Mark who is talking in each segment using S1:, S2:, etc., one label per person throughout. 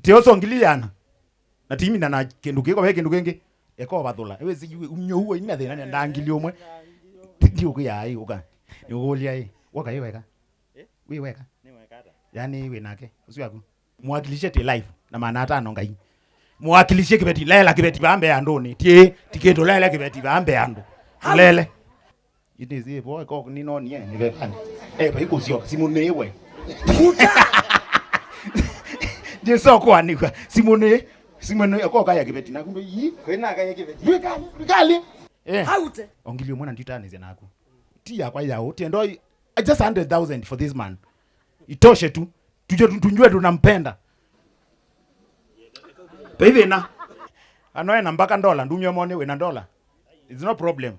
S1: Tioso ngiliana. Na timi na kindu kiko we kindu kingi. Eko bathula. Ewe si unyo huo ina thina ni ndangili omwe. Ndio ku yai uka. Yugulia hii. Waka yeweka. Wewe weka. Ni weka hata. Yani we nake. Usi waku. Mwakilishe te live na maana hata nongai. Mwakilishe kibeti lela kibeti bambe andoni. Tie tiketo lela kibeti bambe ando. Lele. Itizi boy ko ni no nie ni bekani. Ba ikusio simunewe. Je soko ni kwa Simone ko kaya kibeti na kumbe yi kwena kaya kibeti. Bikali.
S2: Haute.
S1: Ongilio mwana nditane zenaku. Tia kwa yao tiendo just 100,000 for this man. Itoshe tu. Tunjue tunampenda. Baby na. Anoe na mpaka $1 ndumyo mone we na $1. It's no problem.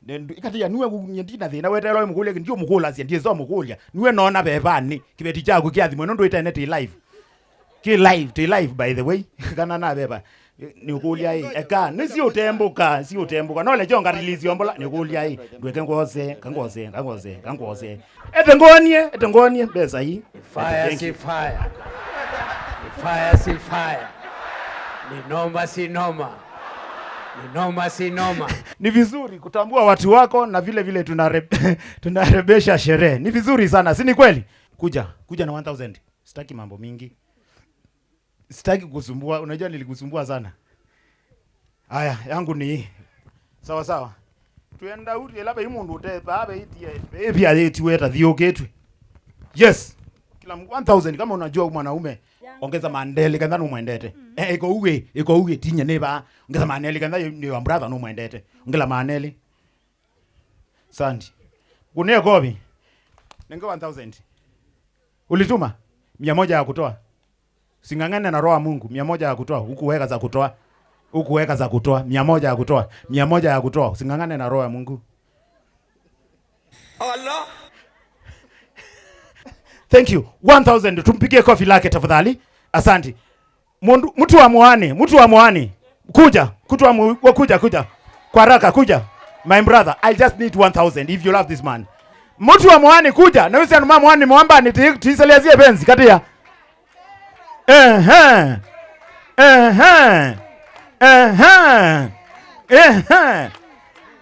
S1: Then ikati ya nuwe kunyendina thina wetelo mukule ndio mukula sia ndiye zo mukulia. Nuwe nona bebani kibeti chako kiathi mweno ndo internet live. Ki live by the way. Kana na beba. Ni ukulia hii. Eka nisi utembuka. No le jonga release yombola ni ukulia hii. Ndweke ngoze. Etengonie besa hii.
S2: Fire si fire. Fire si fire. Ni noma si noma.
S1: Ni vizuri kutambua watu wako na vile tunarebesha sherehe. Ni vizuri sana, si ni kweli? Kuja na 1000. Sitaki mambo mingi. Sitaki kukusumbua, unajua nilikusumbua sana. Haya, yangu ni hii. Sawa. Tuenda uti labda imundu utepa itie. Pia etiweta thioketwe. Yes. Kila 1000 kama unajua mwanaume ongeza mandeli kadhaa umwendete. Iko uwe tinye neba. Ongeza maneli kadhaa ni wa brother no mwendete. Ongela maneli. Sandi. Kunie kobi. Nengo 1000. Ulituma 100 ya kutoa. Singangane na roho ya Mungu 100 ya kutoa. Huku weka za kutoa 100 ya kutoa. Singangane na roho ya Mungu. Allah. Thank you. 1000 tumpigie kofi lake tafadhali. Asante. Mtu wa muani. Kuja. Kwa haraka kuja. My brother, I just need 1000 if you love this man. Mtu wa muani kuja. Na wewe mama muani mwamba ni tuiselezie benzi katia.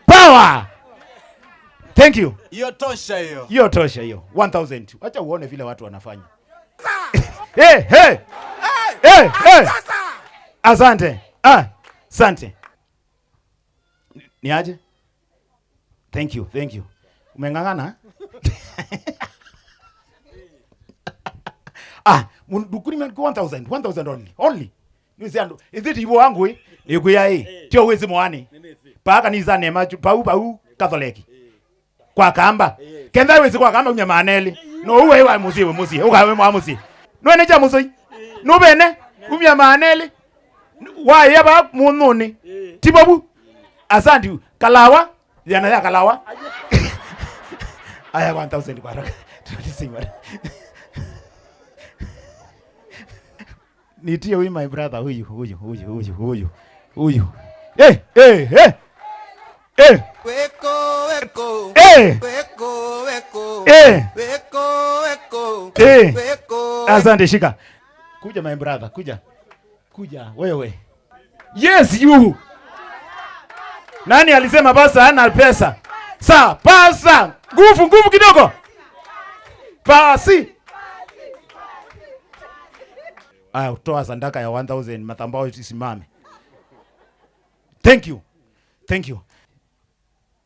S1: Power. Thank you.
S2: Hiyo tosha hiyo.
S1: 1000. Acha uone vile watu wanafanya. Asante. Asante. Ni aje? Thank you. Umengangana? Mundukuri man 1000 only. Nisando. Iziti ibo wangu ikuya hii. Tio wezi mwani. Paka nizane machu pau Katholiki. Kwa kamba. Kenda wezi kwa kamba unyamaneli. No uwe wa muzi. Ukawe mwa muzi. No necha muzi. No bene. Unyamaneli. Wa yaba mununi. Tibabu. Asante. Kalawa. Yana ya kalawa. Aya 1000 kwa haraka. Tulisima. Nitie huyu my brother huyu. Weko. Asante shika. Kuja my brother, kuja wewe. Yes you. Nani alisema pasa hana pesa? Pasa. Nguvu kidogo. Pasi. Utoa sandaka ya 1000 matambao isimame. Thank you.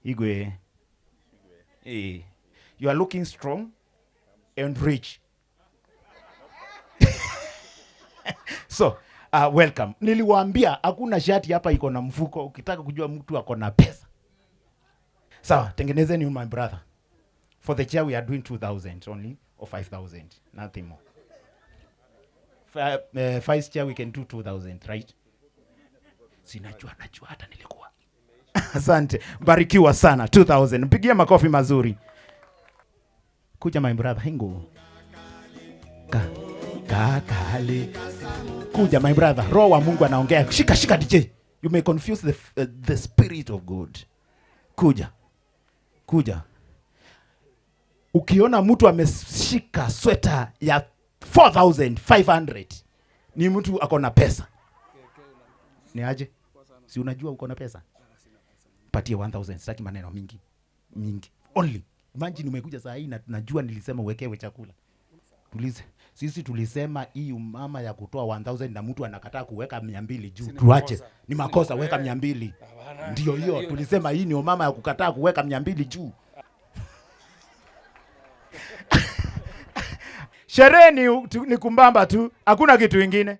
S1: Igwe. You are looking strong and rich. So, welcome. Niliwaambia hakuna shati hapa iko na mfuko. Ukitaka kujua mtu ako na pesa. Sawa, tengenezeni my brother. For the chair we are doing 2000 only or 5000, nothing more. Vice chair we can do 2000, right? Sinajua hata nilikuwa. Asante. Barikiwa sana. 2000. Mpigie makofi mazuri. Kuja my brother hingo. Kakali. Kuja my brother. Roho wa Mungu anaongea. Shika DJ. You may confuse the spirit of God. Kuja. Ukiona mtu ameshika sweta ya 4500 ni mtu ako na pesa. Ni aje? Si unajua uko na pesa? Patie 1000, sitaki maneno mingi. Only. Imagine umekuja saa hii na najua nilisema uwekewe chakula. Sisi tulisema hii mama ya kutoa 1000 na mtu anakataa kuweka 200 juu. Tuache. Ni makosa weka 200. Ndio hiyo tulisema hii ni mama ya kukataa kuweka 200 juu. Sherehe ni kumbamba tu, hakuna kitu kingine.